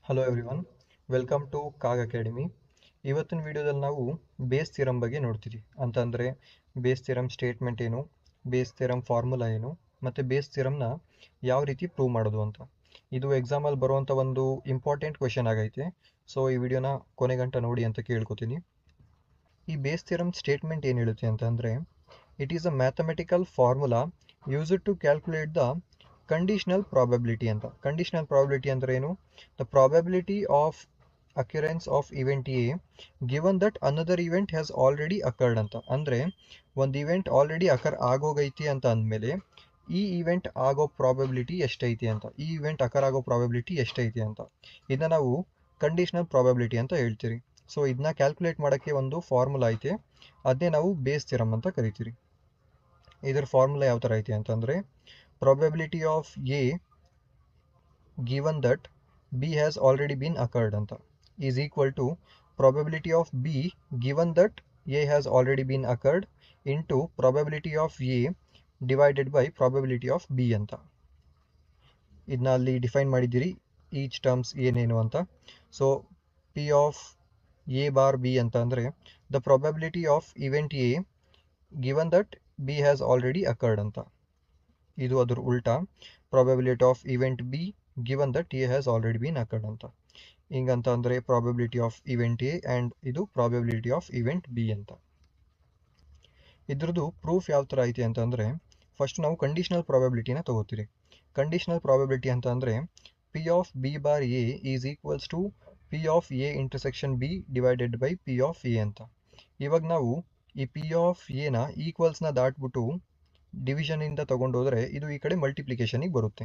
Hello everyone, welcome to Cog Academy. ಇವತ್ತಿನ ವಿಡಿಯೋದಲ್ಲಿ ನಾವು ಬೇಸ್ ಥಿಯರಮ್ ಬಗ್ಗೆ ನೋಡ್ತೀವಿ. ಅಂತಂದರೆ ಬೇಸ್ ಥಿಯರಮ್ ಸ್ಟೇಟ್ಮೆಂಟ್ ಏನು, ಬೇಸ್ ಥಿಯರಮ್ ಫಾರ್ಮುಲಾ ಏನು, ಮತ್ತು ಬೇಸ್ ಥಿಯರಮ್ನ ಯಾವ ರೀತಿ ಪ್ರೂವ್ ಮಾಡೋದು ಅಂತ. ಇದು ಎಕ್ಸಾಮಲ್ಲಿ ಬರುವಂಥ ಒಂದು ಇಂಪಾರ್ಟೆಂಟ್ ಕ್ವೆಶನ್ ಆಗೈತೆ. ಸೊ ಈ ವಿಡಿಯೋನ ಕೊನೆಗಂಟ ನೋಡಿ ಅಂತ ಕೇಳ್ಕೊತೀನಿ. ಈ ಬೇಸ್ ಥಿಯರಮ್ ಸ್ಟೇಟ್ಮೆಂಟ್ ಏನು ಹೇಳುತ್ತೆ ಅಂತಂದರೆ, it is a mathematical formula used to calculate the conditional probability ಅಂತ. ಕಂಡೀಷನಲ್ ಪ್ರಾಬಬಿಲಿಟಿ ಅಂದರೆ ಏನು? The probability of occurrence of event A given that another event has already occurred ಅಂತ. ಅಂದರೆ ಒಂದು ಇವೆಂಟ್ ಆಲ್ರೆಡಿ ಅಕರ್ ಆಗೋಗೈತಿ ಅಂತ ಅಂದಮೇಲೆ ಈ ಇವೆಂಟ್ ಆಗೋ ಪ್ರಾಬಬಿಲಿಟಿ ಎಷ್ಟೈತಿ ಅಂತ, ಈ ಇವೆಂಟ್ ಅಕರ್ ಆಗೋ ಪ್ರಾಬಬಿಲಿಟಿ ಎಷ್ಟೈತಿ ಅಂತ, ಇದನ್ನ ನಾವು ಕಂಡೀಷನಲ್ ಪ್ರಾಬಬಿಲಿಟಿ ಅಂತ ಹೇಳ್ತೀರಿ. ಸೊ ಇದನ್ನ ಕ್ಯಾಲ್ಕುಲೇಟ್ ಮಾಡೋಕ್ಕೆ ಒಂದು ಫಾರ್ಮುಲಾ ಐತೆ, ಅದನ್ನೇ ನಾವು ಬೇಸ್ ಥಿಯರಮ್ ಅಂತ ಕರಿತೀರಿ. ಇದರ ಫಾರ್ಮುಲಾ ಯಾವ ಥರ ಐತೆ ಅಂತಂದರೆ, probability of A given that B has already been occurred ಅಂತ is equal to probability of B given that A has already been occurred into probability of A divided by probability of B ಅಂತ. ಇದನ್ನ ಅಲ್ಲಿ define ಮಾಡಿದ್ದೀರಿ each terms ಏನೇನು ಅಂತ. So P of A bar B ಅಂತ ಅಂದರೆ the probability of event A given that B has already occurred ಅಂತ. ಇದು ಅದ್ರ ಉಲ್ಟಾ, probability of event B given that A has already been occurred ಅಂತ. ಹಿಂಗಂತ ಅಂದರೆ probability of event A and ಇದು ಪ್ರಾಬಬಿಲಿಟಿ ಆಫ್ ಇವೆಂಟ್ ಬಿ ಅಂತ. ಇದ್ರದ್ದು ಪ್ರೂಫ್ ಯಾವ ಥರ ಐತೆ ಅಂತಂದರೆ, ಫಸ್ಟ್ ನಾವು ಕಂಡೀಷನಲ್ ಪ್ರಾಬಬಿಲಿಟಿನ ತಗೋತೀರಿ. ಕಂಡೀಷನಲ್ ಪ್ರಾಬಬಿಲಿಟಿ ಅಂತ ಅಂದರೆ P of B bar A is equals to P of A intersection B divided by P of A ಅಂತ. ಇವಾಗ ನಾವು ಈ ಪಿ ಆಫ್ ಎನ ಈಕ್ವಲ್ಸ್ನ ದಾಟ್ಬಿಟ್ಟು ಡಿವಿಷನಿಂದ ತೊಗೊಂಡೋದ್ರೆ ಇದು ಈ ಕಡೆ ಮಲ್ಟಿಪ್ಲಿಕೇಶನಿಗೆ ಬರುತ್ತೆ.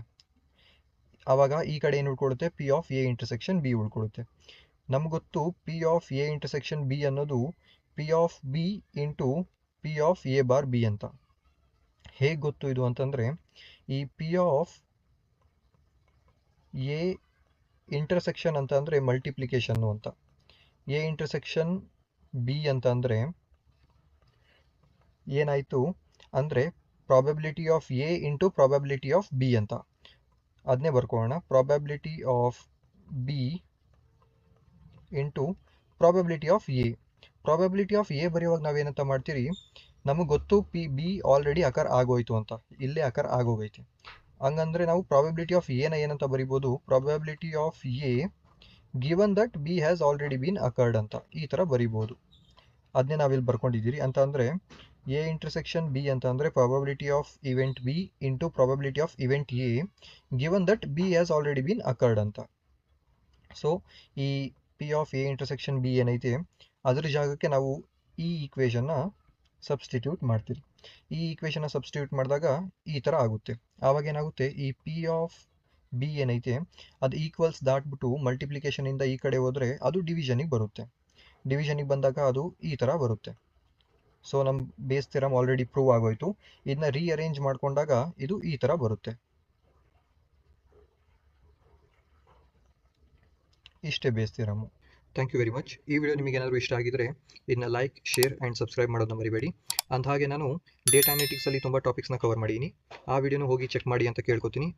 ಆವಾಗ ಈ ಕಡೆ ಏನು ಉಳ್ಕೊಳ್ಳುತ್ತೆ? P of A intersection B ಉಳ್ಕೊಳ್ಳುತ್ತೆ. ನಮ್ಗೆ ಗೊತ್ತು P of A intersection B ಅನ್ನೋದು P of B into P of A bar B ಅಂತ. ಹೇಗೆ ಗೊತ್ತು ಇದು ಅಂತಂದರೆ, ಈ ಪಿ ಆಫ್ ಎ ಇಂಟರ್ಸೆಕ್ಷನ್ ಅಂತ ಅಂದರೆ ಮಲ್ಟಿಪ್ಲಿಕೇಶನ್ನು ಅಂತ, ಎ ಇಂಟರ್ಸೆಕ್ಷನ್ ಬಿ ಅಂತ ಅಂದರೆ ಏನಾಯಿತು ಅಂದರೆ probability of A into probability of B ಅಂತ. ಅದನ್ನೇ ಬರ್ಕೊಳ್ಳೋಣ, probability of B into probability of A. Probability of A ಬರೆಯುವಾಗ ನಾವೇನಂತ ಮಾಡ್ತೀರಿ, ನಮಗೆ ಗೊತ್ತು ಬಿ ಆಲ್ರೆಡಿ ಅಕರ್ ಆಗೋಯ್ತು ಅಂತ, ಇಲ್ಲೇ ಅಕರ್ ಆಗೋಗೈತೆ. ಹಂಗಂದರೆ ನಾವು ಪ್ರಾಬಬಿಲಿಟಿ ಆಫ್ ಎನ ಏನಂತ ಬರಿಬೋದು? Probability of A given that B has already been occurred ಅಂತ ಈ ಥರ ಬರಿಬೋದು. ಅದನ್ನೇ ನಾವಿಲ್ಲಿ ಬರ್ಕೊಂಡಿದ್ದೀರಿ. ಅಂತ ಅಂದರೆ ಎ ಇಂಟರ್ಸೆಕ್ಷನ್ ಬಿ ಅಂತ ಅಂದರೆ probability of event B into probability of event A given that B has already been occurred ಅಂತ. ಸೊ ಈ P of A intersection B ಏನೈತೆ ಅದ್ರ ಜಾಗಕ್ಕೆ ನಾವು ಈ ಈಕ್ವೇಷನ್ನ ಸಬ್ಸ್ಟಿಟ್ಯೂಟ್ ಮಾಡ್ತೀವಿ. ಈ ಈಕ್ವೇಷನ್ನ ಸಬ್ಸ್ಟಿಟ್ಯೂಟ್ ಮಾಡಿದಾಗ ಈ ಥರ ಆಗುತ್ತೆ. ಆವಾಗ ಏನಾಗುತ್ತೆ, ಈ ಪಿ ಆಫ್ ಬಿ ಏನೈತೆ ಅದು ಈಕ್ವಲ್ಸ್ ದಾಟ್ಬಿಟ್ಟು ಮಲ್ಟಿಪ್ಲಿಕೇಶನಿಂದ ಈ ಕಡೆ ಹೋದರೆ ಅದು ಡಿವಿಷನಿಗೆ ಬರುತ್ತೆ. ಡಿವಿಷನಿಗೆ ಬಂದಾಗ ಅದು ಈ ಥರ ಬರುತ್ತೆ. ಸೊ ನಮ್ಮ ಬೇಸ್ ಥಿಯರಮ್ ಆಲ್ರೆಡಿ ಪ್ರೂವ್ ಆಗೋಯ್ತು. ಇದನ್ನ ರೀಅರೇಂಜ್ ಮಾಡಿಕೊಂಡಾಗ ಇದು ಈ ಥರ ಬರುತ್ತೆ. ಇಷ್ಟೇ Bayes theorem. Thank you very much. ಈ ವಿಡಿಯೋ ನಿಮಗೆ ಏನಾದರೂ ಇಷ್ಟ ಆಗಿದ್ರೆ ಇದನ್ನ ಲೈಕ್, ಶೇರ್ ಆ್ಯಂಡ್ ಸಬ್ಸ್ಕ್ರೈಬ್ ಮಾಡೋದನ್ನ ಮರಿಬೇಡಿ. ಅಂದ ಹಾಗೆ ನಾನು ಡೇಟಾ ಅನಾಲಿಟಿಕ್ಸಲ್ಲಿ ತುಂಬ ಟಾಪಿಕ್ಸ್ನ ಕವರ್ ಮಾಡಿದ್ದೀನಿ. ಆ ವಿಡಿಯೋನು ಹೋಗಿ ಚೆಕ್ ಮಾಡಿ ಅಂತ ಕೇಳ್ಕೊತೀನಿ.